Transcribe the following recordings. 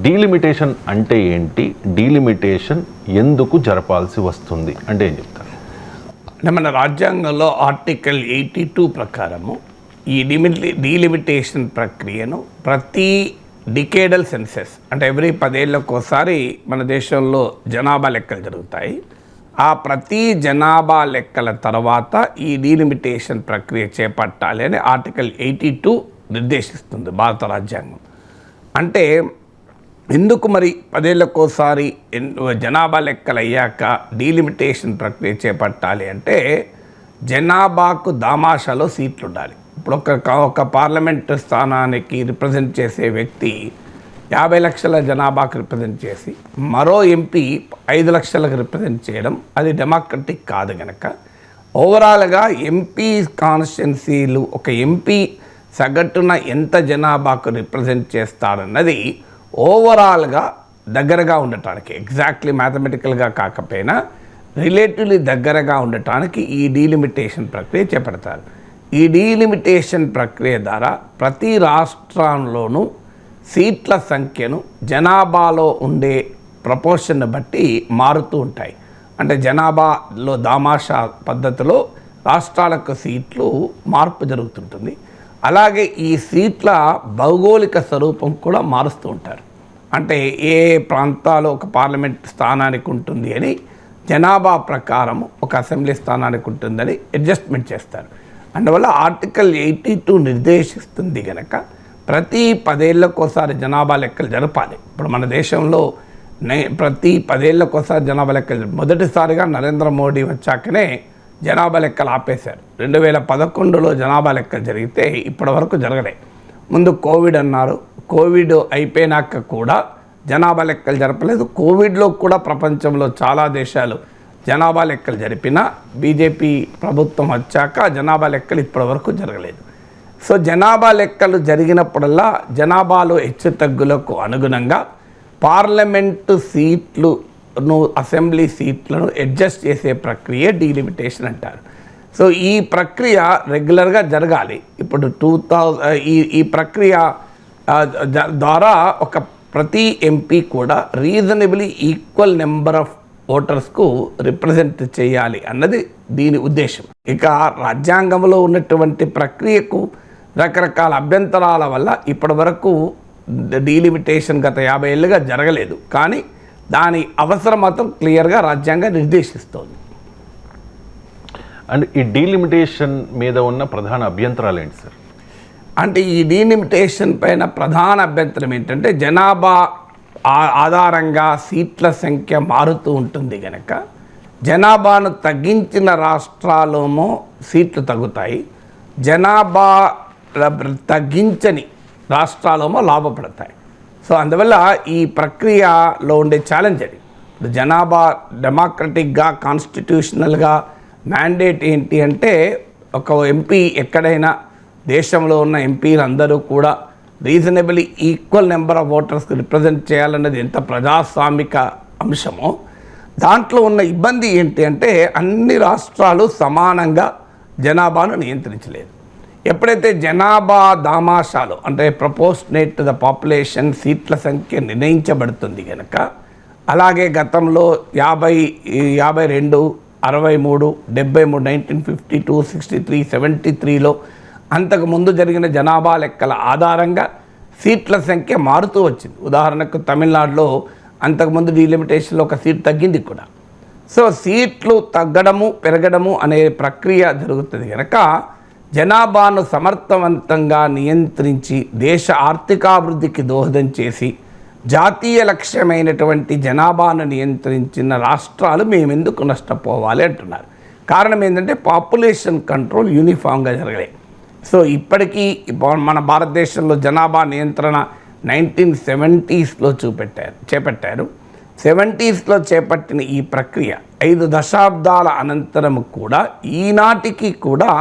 Delimitation అంటే ఏంటి, delimitation ఎందుకు జరపాల్సి వస్తుంది అంటే ఏం చెప్తారు? అంటే మన రాజ్యాంగంలో ఆర్టికల్ 82 ప్రకారము ఈ డీలిమిటేషన్ ప్రక్రియను ప్రతి డికేడల్ సెన్సెస్ అంటే ఎవ్రీ 10 ఏళ్ళకోసారి మన దేశంలో జనాభా లెక్కలు జరుగుతాయి. ఆ ప్రతి జనాభా లెక్కల తర్వాత ఈ డీలిమిటేషన్ ప్రక్రియ చేపట్టాలి అని ఆర్టికల్ 82 నిర్దేశిస్తుంది భారత రాజ్యాంగం. అంటే ఎందుకు మరి 10 ఏళ్ళకోసారి జనాభా లెక్కలు అయ్యాక డీలిమిటేషన్ ప్రక్రియ చేపట్టాలి అంటే జనాభాకు దామాషాలో సీట్లు ఉండాలి. ఇప్పుడు ఒక పార్లమెంట్ స్థానానికి రిప్రజెంట్ చేసే వ్యక్తి 50 లక్షల జనాభాకు రిప్రజెంట్ చేసి మరో ఎంపీ 5 లక్షలకు రిప్రజెంట్ చేయడం అది డెమోక్రటిక్ కాదు కనుక ఓవరాల్గా ఎంపీ కాన్స్టిట్యున్సీలు ఒక ఎంపీ సగటున ఎంత జనాభాకు రిప్రజెంట్ చేస్తాడన్నది ఓవరాల్గా దగ్గరగా ఉండటానికి ఎగ్జాక్ట్లీ మ్యాథమెటికల్గా కాకపోయినా రిలేటివ్లీ దగ్గరగా ఉండటానికి ఈ డీలిమిటేషన్ ప్రక్రియ చేపడతారు. ఈ డీలిమిటేషన్ ప్రక్రియ ద్వారా ప్రతి రాష్ట్రంలోనూ సీట్ల సంఖ్యను జనాభాలో ఉండే ప్రపోర్షన్ను బట్టి మారుతూ ఉంటాయి. అంటే జనాభాలో దామాషా పద్ధతిలో రాష్ట్రాలకు సీట్లు మార్పు జరుగుతుంటుంది. అలాగే ఈ సీట్ల భౌగోళిక స్వరూపం కూడా మారుస్తూ ఉంటారు. అంటే ఏ ప్రాంతాలు ఒక పార్లమెంట్ స్థానానికి ఉంటుంది అని జనాభా ప్రకారం ఒక అసెంబ్లీ స్థానానికి ఉంటుందని అడ్జస్ట్మెంట్ చేస్తారు. అందువల్ల ఆర్టికల్ 82 నిర్దేశిస్తుంది కనుక ప్రతి 10 ఏళ్ళకోసారి జనాభా లెక్కలు జరపాలి. ఇప్పుడు మన దేశంలో ప్రతి 10 ఏళ్ళకోసారి జనాభా లెక్కలు మొదటిసారిగా నరేంద్ర మోడీ వచ్చాకనే జనాభా లెక్కలు ఆపేశారు. 2011లో జనాభా లెక్కలు జరిగితే ఇప్పటి వరకు జరగలే. ముందు కోవిడ్ అన్నారు, కోవిడ్ అయిపోయినాక కూడా జనాభా లెక్కలు జరపలేదు. కోవిడ్లో కూడా ప్రపంచంలో చాలా దేశాలు జనాభా లెక్కలు జరిపినా బీజేపీ ప్రభుత్వం వచ్చాక జనాభా లెక్కలు ఇప్పటి వరకు జరగలేదు. సో జనాభా లెక్కలు జరిగినప్పుడల్లా జనాభాలో హెచ్చు తగ్గులకు అనుగుణంగా పార్లమెంటు సీట్లను అసెంబ్లీ సీట్లను అడ్జస్ట్ చేసే ప్రక్రియ డీలిమిటేషన్ అంటారు. సో ఈ ప్రక్రియ రెగ్యులర్గా జరగాలి. ఇప్పుడు ఈ ప్రక్రియ ద్వారా ఒక ప్రతి ఎంపీ కూడా రీజనబుల్లీ ఈక్వల్ నెంబర్ ఆఫ్ ఓటర్స్కు రిప్రజెంట్ చేయాలి అన్నది దీని ఉద్దేశం. ఇక రాజ్యాంగంలో ఉన్నటువంటి ప్రక్రియకు రకరకాల అభ్యంతరాల వల్ల ఇప్పటి వరకు డీలిమిటేషన్ గత 50 ఏళ్ళుగా జరగలేదు. కానీ దాని అవసరం మాత్రం క్లియర్గా రాజ్యాంగం నిర్దేశిస్తోంది. అండ్ ఈ డీలిమిటేషన్ మీద ఉన్న ప్రధాన అభ్యంతరాలు ఏంటి సార్? అంటే ఈ డీలిమిటేషన్ పైన ప్రధాన అభ్యంతరం ఏంటంటే జనాభా ఆధారంగా సీట్ల సంఖ్య మారుతూ ఉంటుంది కనుక జనాభాను తగ్గించిన రాష్ట్రాలేమో సీట్లు తగ్గుతాయి, జనాభా తగ్గించని రాష్ట్రాలేమో లాభపడతాయి. సో అందువల్ల ఈ ప్రక్రియలో ఉండే ఛాలెంజ్ అది. జనాభా డెమోక్రటిక్గా కాన్స్టిట్యూషనల్గా మ్యాండేట్ ఏంటి అంటే ఒక ఎంపీ ఎక్కడైనా దేశంలో ఉన్న ఎంపీలు అందరూ కూడా రీజనబుల్లీ ఈక్వల్ నెంబర్ ఆఫ్ ఓటర్స్కి రిప్రజెంట్ చేయాలన్నది ఎంత ప్రజాస్వామిక అంశమో దాంట్లో ఉన్న ఇబ్బంది ఏంటి అంటే అన్ని రాష్ట్రాలు సమానంగా జనాభాను నియంత్రించలేదు. ఎప్పుడైతే జనాభా దామాషాలు అంటే ప్రపోర్షనేట్ టు ద పాపులేషన్ సీట్ల సంఖ్య నిర్ణయించబడుతుంది కనుక అలాగే గతంలో 50, 52, 63, 73, 1952, 63, 73లో అంతకుముందు జరిగిన జనాభా లెక్కల ఆధారంగా సీట్ల సంఖ్య మారుతూ వచ్చింది. ఉదాహరణకు తమిళనాడులో అంతకుముందు డీలిమిటేషన్లో ఒక సీట్ తగ్గింది కూడా. సో సీట్లు తగ్గడము పెరగడము అనే ప్రక్రియ జరుగుతుంది కనుక జనాభాను సమర్థవంతంగా నియంత్రించి దేశ ఆర్థికాభివృద్ధికి దోహదం చేసి జాతీయ లక్ష్యమైనటువంటి జనాభాను నియంత్రించిన రాష్ట్రాలు మేమెందుకు నష్టపోవాలి అంటున్నారు. కారణం ఏంటంటే పాపులేషన్ కంట్రోల్ యూనిఫామ్గా జరగలేదు. సో ఇప్పటికీ మన భారతదేశంలో జనాభా నియంత్రణ 1970sలో చేపట్టారు. 70sలో చేపట్టిన ఈ ప్రక్రియ 5 దశాబ్దాల అనంతరం కూడా ఈనాటికి కూడా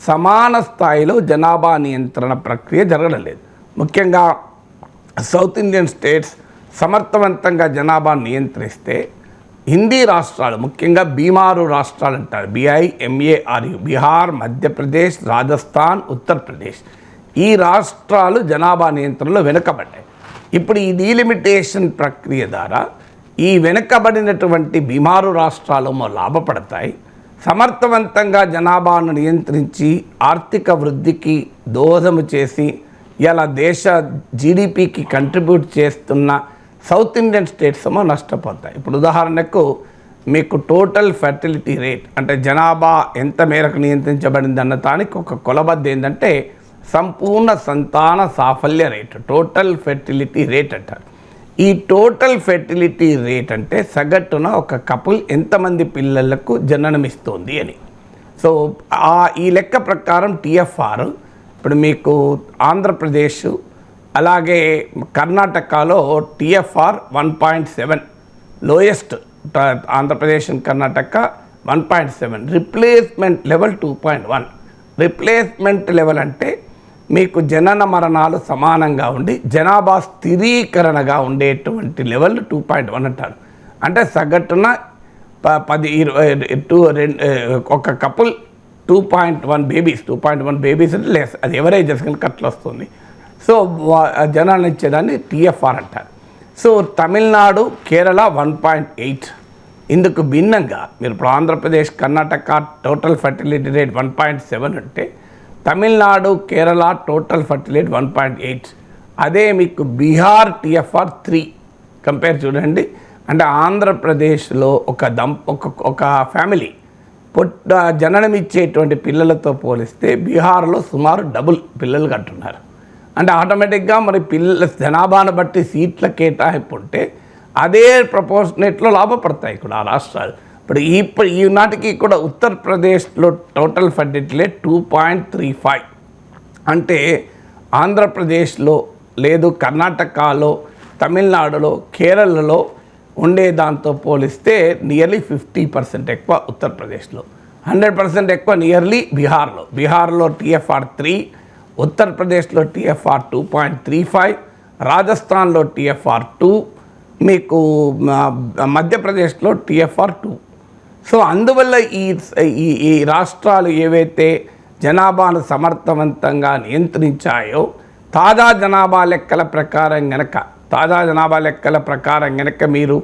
సమాన స్థాయిలో జనాభా నియంత్రణ ప్రక్రియ జరగడం లేదు. ముఖ్యంగా సౌత్ ఇండియన్ స్టేట్స్ సమర్థవంతంగా జనాభా నియంత్రిస్తే హిందీ రాష్ట్రాలు ముఖ్యంగా బీమారు రాష్ట్రాలు అంటారు, BIMARU, బీహార్, మధ్యప్రదేశ్, రాజస్థాన్, ఉత్తరప్రదేశ్ ఈ రాష్ట్రాలు జనాభా నియంత్రణలో వెనుకబడ్డాయి. ఇప్పుడు ఈ డీలిమిటేషన్ ప్రక్రియ ద్వారా ఈ వెనుకబడినటువంటి బీమారు రాష్ట్రాలు లాభపడతాయి. సమర్థవంతంగా జనాభాను నియంత్రించి ఆర్థిక వృద్ధికి దోహదము చేసి ఇలా దేశ జీడిపికి కంట్రిబ్యూట్ చేస్తున్న సౌత్ ఇండియన్ స్టేట్స్ ఏమో నష్టపోతాయి. ఇప్పుడు ఉదాహరణకు మీకు టోటల్ ఫెర్టిలిటీ రేట్ అంటే జనాభా ఎంత మేరకు నియంత్రించబడింది అన్న దానికి ఒక కొలబద్ద ఏంటంటే సంపూర్ణ సంతాన సాఫల్య రేటు, టోటల్ ఫెర్టిలిటీ రేట్ అంటారు. ఈ టోటల్ ఫెర్టిలిటీ రేట్ అంటే సగటున ఒక కపుల్ ఎంతమంది పిల్లలకు జననమిస్తుంది అని. సో ఈ లెక్క ప్రకారం టిఎఫ్ఆర్ ఇప్పుడు మీకు ఆంధ్రప్రదేశ్ అలాగే కర్ణాటకలో TFR 1.7 lowest, Andhra Pradesh and Karnataka 1.7, replacement level 2.1. Replacement level అంటే మీకు జనన మరణాలు సమానంగా ఉండి జనాభా స్థిరీకరణగా ఉండేటువంటి లెవెల్ 2.1 అంటారు. అంటే సగటున 10-20 ఒక కపుల్ 2.1 బేబీస్ అంటే లెస్, అది ఎవరేజెస్ కనుక అట్లా వస్తుంది. సో జనాన్ని ఇచ్చేదాన్ని టిఎఫ్ఆర్ అంటారు. సో తమిళనాడు, కేరళ 1.8. ఇందుకు భిన్నంగా మీరు ఇప్పుడు Andhra Pradesh, Karnataka total fertility rate 1.7 అంటే తమిళనాడు, కేరళ టోటల్ ఫర్టిలిటీ 1.8. అదే మీకు బీహార్ టిఎఫ్ఆర్ 3 కంపేర్ చూడండి. అంటే ఆంధ్రప్రదేశ్లో ఒక ఫ్యామిలీ జననం ఇచ్చేటువంటి పిల్లలతో పోలిస్తే బీహార్లో సుమారు డబుల్ పిల్లలు కంటున్నారు. అంటే ఆటోమేటిక్గా మరి పిల్లల జనాభాను బట్టి సీట్ల కేటాయింపు ఉంటే అదే ప్రపోర్షనేట్లో లాభపడతాయి కూడా ఆ రాష్ట్రాలు. ఇప్పుడు ఈనాటికి కూడా ఉత్తరప్రదేశ్లో టోటల్ ఫర్టిలిటీ రేట్ 2.35. అంటే ఆంధ్రప్రదేశ్లో లేదు, కర్ణాటకలో, తమిళనాడులో, కేరళలో ఉండే దాంతో పోలిస్తే నియర్లీ 50% ఎక్కువ ఉత్తరప్రదేశ్లో, 100% ఎక్కువ నియర్లీ బీహార్లో టిఎఫ్ఆర్ 3, ఉత్తరప్రదేశ్లో టిఎఫ్ఆర్ 2.35, రాజస్థాన్లో టిఎఫ్ఆర్ 2, మీకు మధ్యప్రదేశ్లో టిఎఫ్ఆర్ 2. సో అందువల్ల ఈ రాష్ట్రాలు ఏవైతే జనాభాను సమర్థవంతంగా నియంత్రించాయో తాజా జనాభా లెక్కల ప్రకారం గనక మీరు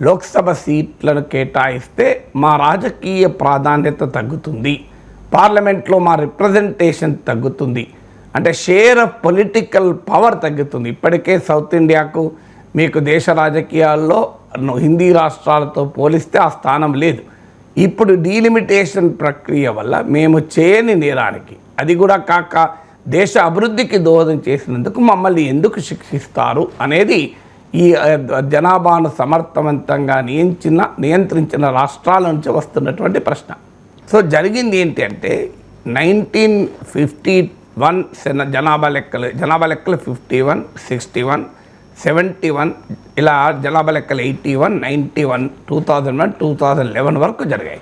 లోక్సభ సీట్లను కేటాయిస్తే మా రాజకీయ ప్రాధాన్యత తగ్గుతుంది, పార్లమెంట్లో మా రిప్రజెంటేషన్ తగ్గుతుంది, అంటే షేర్ ఆఫ్ పొలిటికల్ పవర్ తగ్గుతుంది. ఇప్పటికే సౌత్ ఇండియాకు మీకు దేశ రాజకీయాల్లో హిందీ రాష్ట్రాలతో పోలిస్తే ఆ స్థానం లేదు. ఇప్పుడు డీలిమిటేషన్ ప్రక్రియ వల్ల మేము చేయని నేరానికి, అది కూడా కాక దేశ అభివృద్ధికి దోహదం చేసినందుకు మమ్మల్ని ఎందుకు శిక్షిస్తారు అనేది ఈ జనాభాను సమర్థవంతంగా నియంత్రించిన రాష్ట్రాల నుంచి వస్తున్నటువంటి ప్రశ్న. సో జరిగింది ఏంటి అంటే 1951 జనాభా లెక్కలు 51, 61, 71 ఇలా జనాభా లెక్కలు 81, 91, 2001, 2011 వరకు జరిగాయి.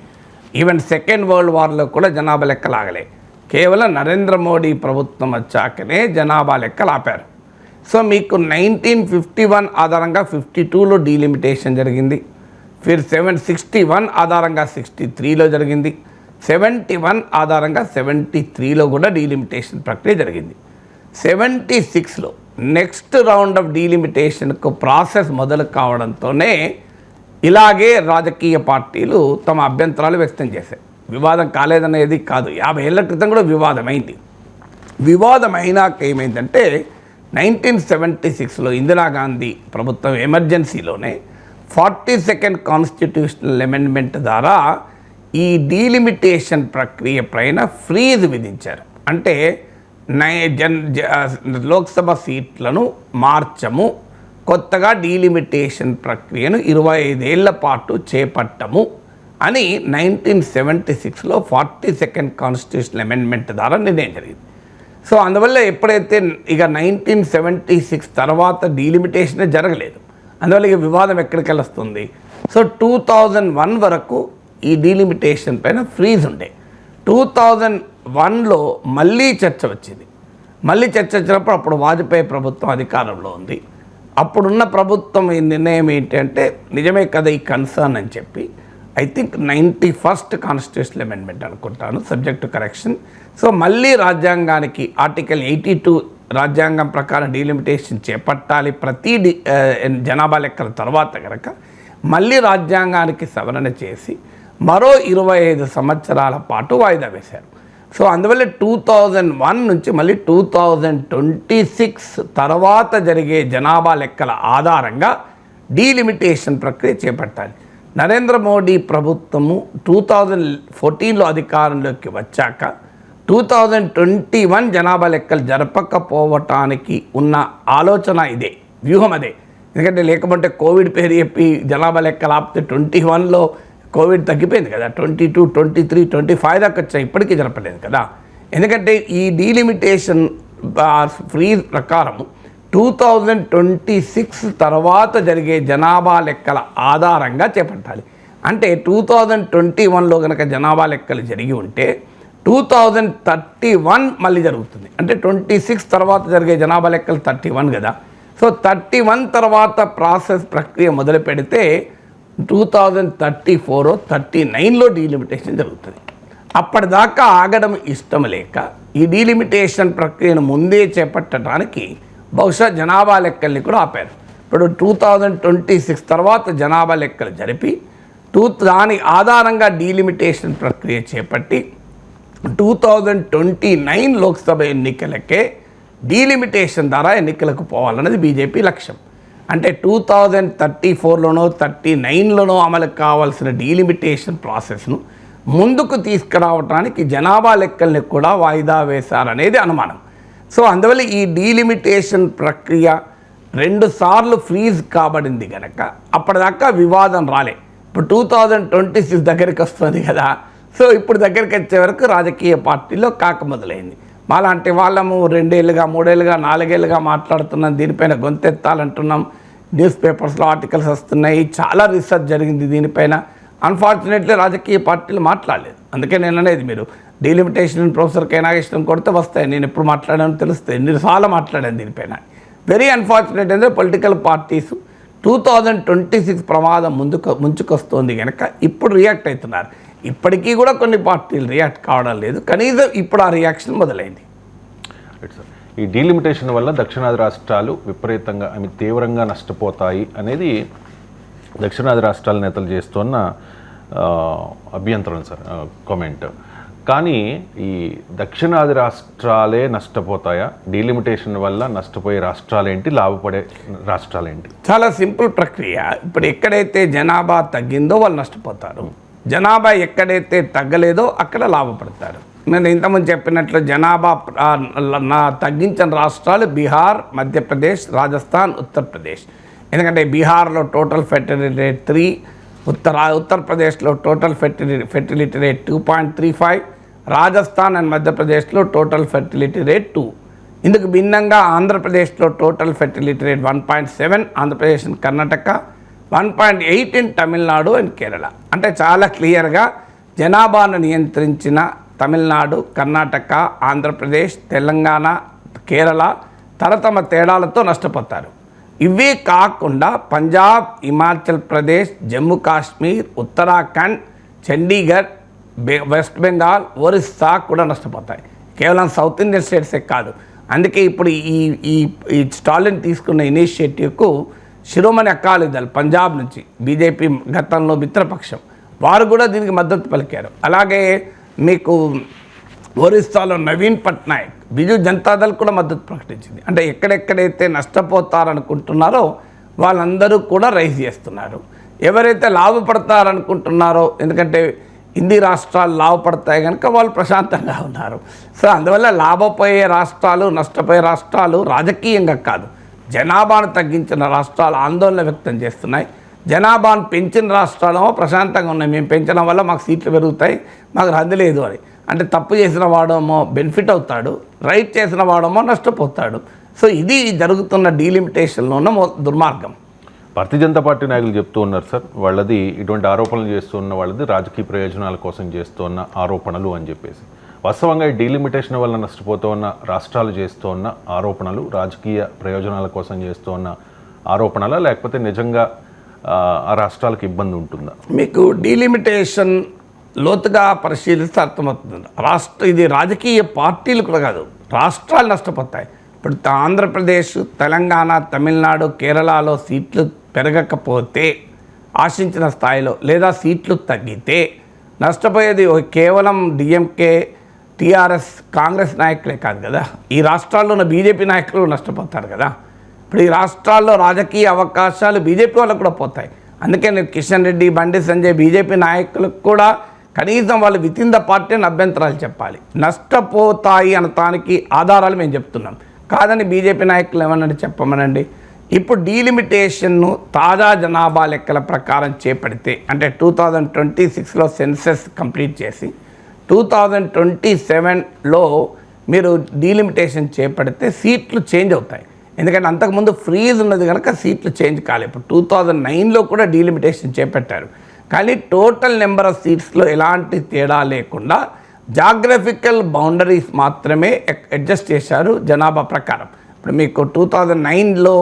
ఈవెన్ సెకండ్ వరల్డ్ వార్లో కూడా జనాభా లెక్కలు ఆగలే. కేవలం నరేంద్ర మోడీ ప్రభుత్వం వచ్చాకనే జనాభా లెక్కలు ఆపారు. సో మీకు 1951 ఆధారంగా 52లో డీలిమిటేషన్ జరిగింది. 61 ఆధారంగా 63లో జరిగింది. 71 ఆధారంగా 73లో కూడా డీలిమిటేషన్ ప్రక్రియ జరిగింది. 76లో నెక్స్ట్ రౌండ్ ఆఫ్ డీలిమిటేషన్కు ప్రాసెస్ మొదలు కావడంతోనే ఇలాగే రాజకీయ పార్టీలు తమ అభ్యంతరాలు వ్యక్తం చేశాయి. వివాదం కాలేదనేది కాదు, 50 ఏళ్ల క్రితం కూడా వివాదమైంది. వివాదం అయినాక ఏమైందంటే 1976లో ఇందిరాగాంధీ ప్రభుత్వం ఎమర్జెన్సీలోనే 42nd కాన్స్టిట్యూషనల్ అమెండ్మెంట్ ద్వారా ఈ డీలిమిటేషన్ ప్రక్రియ పైన ఫ్రీజ్ విధించారు. అంటే లోక్సభ సీట్లను మార్చము, కొత్తగా డీలిమిటేషన్ ప్రక్రియను 25 ఏళ్ల పాటు చేపట్టము అని 1976లో 42nd కాన్స్టిట్యూషనల్ అమెండ్మెంట్ ద్వారా నిర్ణయం జరిగింది. సో అందువల్ల ఎప్పుడైతే ఇక 1976 తర్వాత డీలిమిటేషనే జరగలేదు, అందువల్ల ఇక వివాదం ఎక్కడికి వస్తుంది. సో 2001 వరకు ఈ డీలిమిటేషన్ పైన ఫ్రీజ్ ఉండే. 2001లో మళ్ళీ చర్చ వచ్చింది. మళ్ళీ చర్చ వచ్చినప్పుడు అప్పుడు వాజ్పేయి ప్రభుత్వం అధికారంలో ఉంది. అప్పుడున్న ప్రభుత్వం ఈ నిర్ణయం ఏంటంటే నిజమే కదా ఈ కన్సర్న్ అని చెప్పి, I think 91st constitutional amendment అనుకుంటాను, సబ్జెక్ట్ టు కరెక్షన్. సో మళ్ళీ రాజ్యాంగానికి ఆర్టికల్ 82 రాజ్యాంగం ప్రకారం డీలిమిటేషన్ చేపట్టాలి ప్రతి జనాభా లెక్కల తర్వాత కనుక మళ్ళీ రాజ్యాంగానికి సవరణ చేసి మరో 25 సంవత్సరాల పాటు వాయిదా వేశారు. సో అందువల్ల 2001 నుంచి మళ్ళీ 2026 తర్వాత జరిగే జనాభా లెక్కల ఆధారంగా డీలిమిటేషన్ ప్రక్రియ చేపట్టాలి. నరేంద్ర మోడీ ప్రభుత్వము 2014లో అధికారంలోకి వచ్చాక 2021 జనాభా లెక్కలు జరపకపోవటానికి ఉన్న ఆలోచన ఇదే, వ్యూహం అదే. ఎందుకంటే లేకపోతే కోవిడ్ పేరు చెప్పి జనాభా లెక్కలు ఆపితే 21లో కోవిడ్ తగ్గిపోయింది కదా, 22, 23, 25 దాకా వచ్చాయి, ఇప్పటికీ జరపలేదు కదా. ఎందుకంటే ఈ డీలిమిటేషన్ ఫ్రీజ్ ప్రకారం 2026 తర్వాత జరిగే జనాభా లెక్కల ఆధారంగా చేపట్టాలి. అంటే 2021లో కనుక జనాభా లెక్కలు జరిగి ఉంటే 2031 మళ్ళీ జరుగుతుంది. అంటే 26 తర్వాత జరిగే జనాభా లెక్కలు 31 కదా. సో 31 తర్వాత ప్రాసెస్ ప్రక్రియ మొదలు పెడితే 2034, 39లో డీలిమిటేషన్ జరుగుతుంది. అప్పటిదాకా ఆగడం ఇష్టం లేక ఈ డీలిమిటేషన్ ప్రక్రియను ముందే చేపట్టడానికి బహుశా జనాభా లెక్కల్ని కూడా ఆపారు. ఇప్పుడు 2026 తర్వాత జనాభా లెక్కలు జరిపి దాని ఆధారంగా డీలిమిటేషన్ ప్రక్రియ చేపట్టి 2029 లోక్సభ ఎన్నికలకే డీలిమిటేషన్ ద్వారా ఎన్నికలకు పోవాలన్నది బీజేపీ లక్ష్యం. అంటే 2034లోనో 39లోనో అమలు కావాల్సిన డీలిమిటేషన్ ప్రాసెస్ను ముందుకు తీసుకురావడానికి జనాభా లెక్కల్ని కూడా వాయిదా వేశారనేది అనుమానం. సో అందువల్ల ఈ డీలిమిటేషన్ ప్రక్రియ 2 సార్లు ఫ్రీజ్ కాబడింది కనుక అప్పటిదాకా వివాదం రాలే. ఇప్పుడు 2026 దగ్గరికి వస్తుంది కదా. సో ఇప్పుడు దగ్గరికి వచ్చే వరకు రాజకీయ పార్టీలో కాక మొదలైంది. మాలాంటి వాళ్ళము 2 ఏళ్ళుగా 3 ఏళ్ళుగా 4 ఏళ్ళుగా మాట్లాడుతున్నాం, దీనిపైన గొంతెత్తాలంటున్నాం, న్యూస్ పేపర్స్లో ఆర్టికల్స్ వస్తున్నాయి, చాలా రీసెర్చ్ జరిగింది దీనిపైన. అన్ఫార్చునేట్లీ రాజకీయ పార్టీలు మాట్లాడలేదు. అందుకే నేను అనేది, మీరు డీలిమిటేషన్ ప్రొఫెసర్ కే నాగేశ్వరం కొడితే వస్తాయి, నేను ఎప్పుడు మాట్లాడానో తెలుస్తాయి, ఎన్నిసార్లు మాట్లాడాను దీనిపైన. వెరీ అన్ఫార్చునేట్ అంటే పొలిటికల్ పార్టీస్ 2026 ప్రమాదం ముంచుకొస్తోంది కనుక ఇప్పుడు రియాక్ట్ అవుతున్నారు. ఇప్పటికీ కూడా కొన్ని పార్టీలు రియాక్ట్ కావడం లేదు, కనీసం ఇప్పుడు ఆ రియాక్షన్ మొదలైంది. ఈ డీలిమిటేషన్ వల్ల దక్షిణాది రాష్ట్రాలు విపరీతంగా తీవ్రంగా నష్టపోతాయి అనేది దక్షిణాది రాష్ట్రాల నేతలు చేస్తున్న అభ్యంతరం సార్, కామెంట్. కానీ ఈ దక్షిణాది రాష్ట్రాలే నష్టపోతాయా? డీలిమిటేషన్ వల్ల నష్టపోయే రాష్ట్రాలేంటి, లాభపడే రాష్ట్రాలేంటి? చాలా సింపుల్ ప్రక్రియ. ఇప్పుడు ఎక్కడైతే జనాభా తగ్గిందో వాళ్ళు నష్టపోతారు, జనాభా ఎక్కడైతే తగ్గలేదో అక్కడ లాభపడతారు. నేను ఇంతకుముందు చెప్పినట్లు జనాభా తగ్గించిన రాష్ట్రాలు బీహార్, మధ్యప్రదేశ్, రాజస్థాన్, ఉత్తరప్రదేశ్. ఎందుకంటే బీహార్లో టోటల్ ఫెర్టిలిటీ రేట్ 3, ఉత్తరప్రదేశ్లో total fertility rate 2.35, Rajasthan and మధ్యప్రదేశ్లో టోటల్ ఫెర్టిలిటీ రేట్ 2. ఇందుకు భిన్నంగా ఆంధ్రప్రదేశ్లో total fertility rate 1.7, Andhra Pradesh and Karnataka 1.8 in Tamil Nadu and Kerala. అంటే చాలా క్లియర్గా జనాభాను నియంత్రించిన తమిళనాడు, కర్ణాటక, ఆంధ్రప్రదేశ్, తెలంగాణ, కేరళ తమ తేడాలతో నష్టపోతారు. ఇవే కాకుండా పంజాబ్, హిమాచల్ ప్రదేశ్, జమ్మూ కాశ్మీర్, ఉత్తరాఖండ్, చండీగఢ్, వెస్ట్ బెంగాల్, ఒరిస్సా కూడా నష్టపోతాయి. కేవలం సౌత్ ఇండియన్ స్టేట్సే కాదు. అందుకే ఇప్పుడు ఈ స్టాలిన్ తీసుకున్న ఇనిషియేటివ్కు శిరోమణి అకాలీదళ్ పంజాబ్ నుంచి బీజేపీ గతంలో మిత్రపక్షం, వారు కూడా దీనికి మద్దతు పలికారు. అలాగే మీకు ఒరిస్సాలో నవీన్ పట్నాయక్, బిజు జనతాదళ్ కూడా మద్దతు ప్రకటించింది. అంటే ఎక్కడెక్కడైతే నష్టపోతారనుకుంటున్నారో వాళ్ళందరూ కూడా రైజ్ చేస్తున్నారు. ఎవరైతే లాభపడతారనుకుంటున్నారో, ఎందుకంటే హిందీ రాష్ట్రాలు లాభపడతాయి కనుక వాళ్ళు ప్రశాంతంగా ఉన్నారు. సో అందువల్ల లాభపోయే రాష్ట్రాలు, నష్టపోయే రాష్ట్రాలు రాజకీయంగా కాదు, జనాభాను తగ్గించిన రాష్ట్రాలు ఆందోళన వ్యక్తం చేస్తున్నాయి. జనాభాను పెంచిన రాష్ట్రాలేమో ప్రశాంతంగా ఉన్నాయి, మేము పెంచడం వల్ల మాకు సీట్లు పెరుగుతాయి, మాకు రద్దు లేదు అని. అంటే తప్పు చేసిన వాడేమో బెనిఫిట్ అవుతాడు, రైట్ చేసిన వాడేమో నష్టపోతాడు. సో ఇది జరుగుతున్న డీలిమిటేషన్లో ఉన్న దుర్మార్గం. భారతీయ జనతా పార్టీ నాయకులు చెప్తూ ఉన్నారు సార్, వాళ్ళది ఇటువంటి ఆరోపణలు చేస్తున్న వాళ్ళది రాజకీయ ప్రయోజనాల కోసం చేస్తున్న ఆరోపణలు అని చెప్పేసి. వాస్తవంగా ఈ డీలిమిటేషన్ వల్ల నష్టపోతూ ఉన్న రాష్ట్రాలు చేస్తూ ఉన్న ఆరోపణలు రాజకీయ ప్రయోజనాల కోసం చేస్తూ ఉన్న ఆరోపణల, లేకపోతే నిజంగా ఆ రాష్ట్రాలకు ఇబ్బంది ఉంటుందా? మీకు డీలిమిటేషన్ లోతుగా పరిశీలిస్తే అర్థమవుతుంది. ఇది రాజకీయ పార్టీలు కూడా కాదు, రాష్ట్రాలు నష్టపోతాయి. ఇప్పుడు ఆంధ్రప్రదేశ్, తెలంగాణ, తమిళనాడు, కేరళలో సీట్లు పెరగకపోతే ఆశించిన స్థాయిలో లేదా సీట్లు తగ్గితే నష్టపోయేది కేవలం డిఎంకే, టీఆర్ఎస్, కాంగ్రెస్ నాయకులే కాదు కదా, ఈ రాష్ట్రాల్లో ఉన్న బీజేపీ నాయకులు నష్టపోతారు కదా. ఇప్పుడు ఈ రాష్ట్రాల్లో రాజకీయ అవకాశాలు బీజేపీ వాళ్ళకు కూడా పోతాయి. అందుకే నేను కిషన్ రెడ్డి, బండి సంజయ్ బీజేపీ నాయకులకు కూడా కనీసం వాళ్ళు వితిన్ ద పార్టీ అని అభ్యంతరాలు చెప్పాలి. నష్టపోతాయి అనటానికి ఆధారాలు మేము చెప్తున్నాం, కాదని బీజేపీ నాయకులు ఏమన్నా చెప్పమనండి. ఇప్పుడు డీలిమిటేషన్ను తాజా జనాభా లెక్కల ప్రకారం చేపడితే, అంటే 2026లో సెన్సెస్ కంప్లీట్ చేసి 2027లో మీరు డీలిమిటేషన్ చేపడితే సీట్లు చేంజ్ అవుతాయి. ఎందుకంటే అంతకుముందు ఫ్రీజ్ ఉన్నది కనుక సీట్లు చేంజ్ కాలేదు. ఇప్పుడు 2009లో కూడా డీలిమిటేషన్ చేపట్టారు, కానీ టోటల్ నెంబర్ ఆఫ్ సీట్స్లో ఎలాంటి తేడా లేకుండా జాగ్రఫికల్ బౌండరీస్ మాత్రమే అడ్జస్ట్ చేశారు జనాభా ప్రకారం. ఇప్పుడు మీకు 2009లో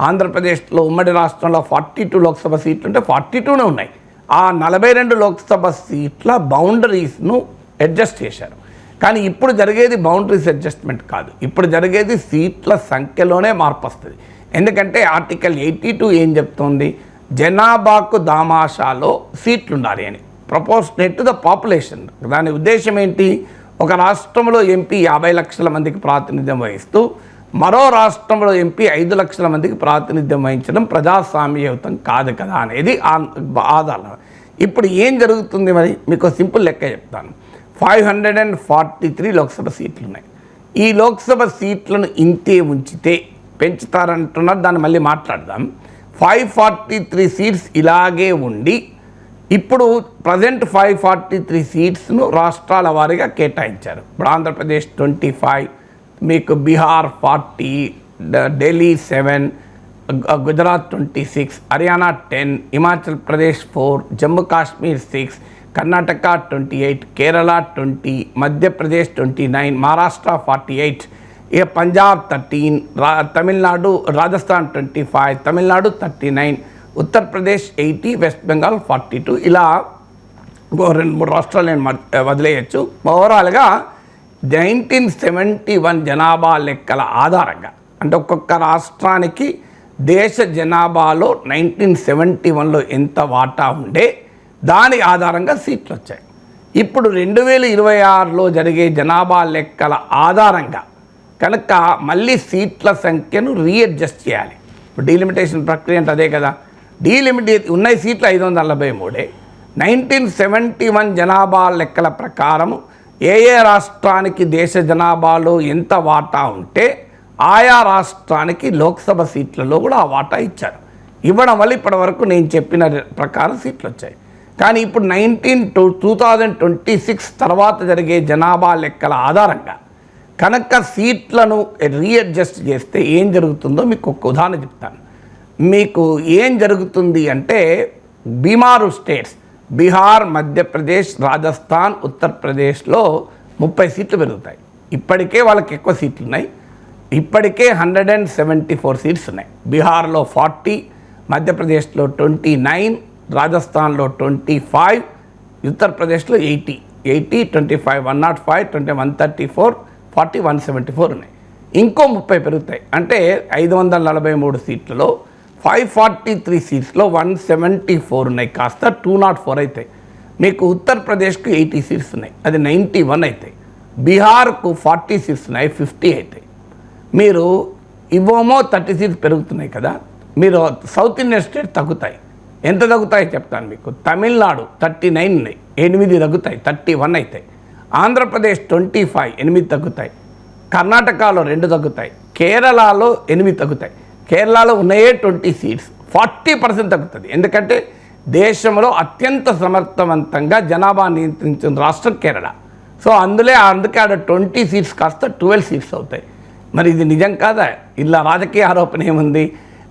ఆంధ్రప్రదేశ్లో ఉమ్మడి రాష్ట్రంలో 42 లోక్సభ సీట్లు ఉంటే 42నే ఉన్నాయి. ఆ 42 లోక్సభ సీట్ల బౌండరీస్ను అడ్జస్ట్ చేశారు. కానీ ఇప్పుడు జరిగేది బౌండరీస్ అడ్జస్ట్మెంట్ కాదు, ఇప్పుడు జరిగేది సీట్ల సంఖ్యలోనే మార్పు వస్తుంది. ఎందుకంటే ఆర్టికల్ 82 ఏం చెప్తుంది, జనాభాకు దామాషాలో సీట్లు ఉండాలి అని, ప్రపోర్షనేట్ టు ద పాపులేషన్. దాని ఉద్దేశం ఏంటి, ఒక రాష్ట్రంలో ఎంపీ 50 లక్షల మందికి ప్రాతినిధ్యం వహిస్తూ మరో రాష్ట్రంలో ఎంపీ 5 లక్షల మందికి ప్రాతినిధ్యం వహించడం ప్రజాస్వామ్యయుతం కాదు కదా అనేది ఆధారం. ఇప్పుడు ఏం జరుగుతుంది మరి, మీకు సింపుల్ లెక్క చెప్తాను. 543 లోక్సభ సీట్లు ఉన్నాయి. ఈ లోక్సభ సీట్లను ఇంతే ఉంచితే పెంచుతారంటున్నారు, దాన్ని మళ్ళీ మాట్లాడదాం. 543 సీట్స్ ఇలాగే ఉండి ఇప్పుడు ప్రజెంట్ 543 సీట్స్ను రాష్ట్రాల వారీగా కేటాయించారు. ఇప్పుడు ఆంధ్రప్రదేశ్ 25, మీకు బీహార్ 40, ఢిల్లీ 7, గుజరాత్ 26, హర్యానా 10, హిమాచల్ ప్రదేశ్ 4, జమ్మూ కాశ్మీర్ 6, కర్ణాటక 28, కేరళ 20, మధ్యప్రదేశ్ 29, మహారాష్ట్ర 48, ఇక పంజాబ్ 13, తమిళనాడు, రాజస్థాన్ 25, తమిళనాడు 39, ఉత్తరప్రదేశ్ 80, వెస్ట్ బెంగాల్ 42. ఇలా 2-3 రాష్ట్రాలు నేను వదిలేయచ్చు. ఓవరాల్గా 1971 జనాభా లెక్కల ఆధారంగా, అంటే ఒక్కొక్క రాష్ట్రానికి దేశ జనాభాలో 1971లో ఎంత వాటా ఉండే దాని ఆధారంగా సీట్లు వచ్చాయి. ఇప్పుడు 2026లో జరిగే జనాభా లెక్కల ఆధారంగా కనుక మళ్ళీ సీట్ల సంఖ్యను రీఅడ్జస్ట్ చేయాలి. ఇప్పుడు డీలిమిటేషన్ ప్రక్రియ అంటే అదే కదా, ఉన్న సీట్లు 543. 1971 జనాభా లెక్కల ప్రకారం ఏ రాష్ట్రానికి దేశ జనాభాలో ఎంత వాటా ఉంటే ఆయా రాష్ట్రానికి లోక్సభ సీట్లలో కూడా ఆ వాటా ఇచ్చారు. ఇవ్వడం వల్ల ఇప్పటి వరకు నేను చెప్పిన ప్రకారం సీట్లు వచ్చాయి. కానీ ఇప్పుడు 2026 తర్వాత జరిగే జనాభా లెక్కల ఆధారంగా కనుక సీట్లను రీఅడ్జస్ట్ చేస్తే ఏం జరుగుతుందో మీకు ఒక ఉదాహరణ చెప్తాను. మీకు ఏం జరుగుతుంది అంటే, బీమారు స్టేట్స్ బీహార్, మధ్యప్రదేశ్, రాజస్థాన్, ఉత్తరప్రదేశ్లో 30 సీట్లు పెరుగుతాయి. ఇప్పటికే వాళ్ళకి ఎక్కువ సీట్లు ఉన్నాయి. ఇప్పటికే 174 సీట్స్ ఉన్నాయి. బీహార్లో 40, మధ్యప్రదేశ్లో 29, రాజస్థాన్లో 25, ఉత్తరప్రదేశ్లో 80, 25, 105, 134, 40, 174 ఉన్నాయి. ఇంకో 30 పెరుగుతాయి. అంటే 543 సీట్లలో 543 సీట్స్లో 174 ఉన్నాయి, కాస్త 204 అవుతాయి. మీకు ఉత్తరప్రదేశ్కు 80 సీట్స్ ఉన్నాయి, అది 91 అవుతాయి. బీహార్కు 40 సీట్స్ ఉన్నాయి, 50 అవుతాయి. మీరు ఇవేమో 30 సీట్స్ పెరుగుతున్నాయి కదా, మీరు సౌత్ ఇండియన్ స్టేట్ తగ్గుతాయి. ఎంత తగ్గుతాయో చెప్తాను మీకు. తమిళనాడు 39 ఉన్నాయి, 8 తగ్గుతాయి, 31 అవుతాయి. ఆంధ్రప్రదేశ్ 25, 8 తగ్గుతాయి. కర్ణాటకలో 2 తగ్గుతాయి. కేరళలో 8 తగ్గుతాయి. కేరళలో ఉన్నాయే 20 సీట్స్, 40% తగ్గుతుంది. ఎందుకంటే దేశంలో అత్యంత సమర్థవంతంగా జనాభా నియంత్రించిన రాష్ట్రం కేరళ. సో అందుకే ఆడ 20 సీట్స్ కాస్త 12 సీట్స్ అవుతాయి. మరి ఇది నిజం కాదా? ఇలా రాజకీయ ఆరోపణ ఏముంది?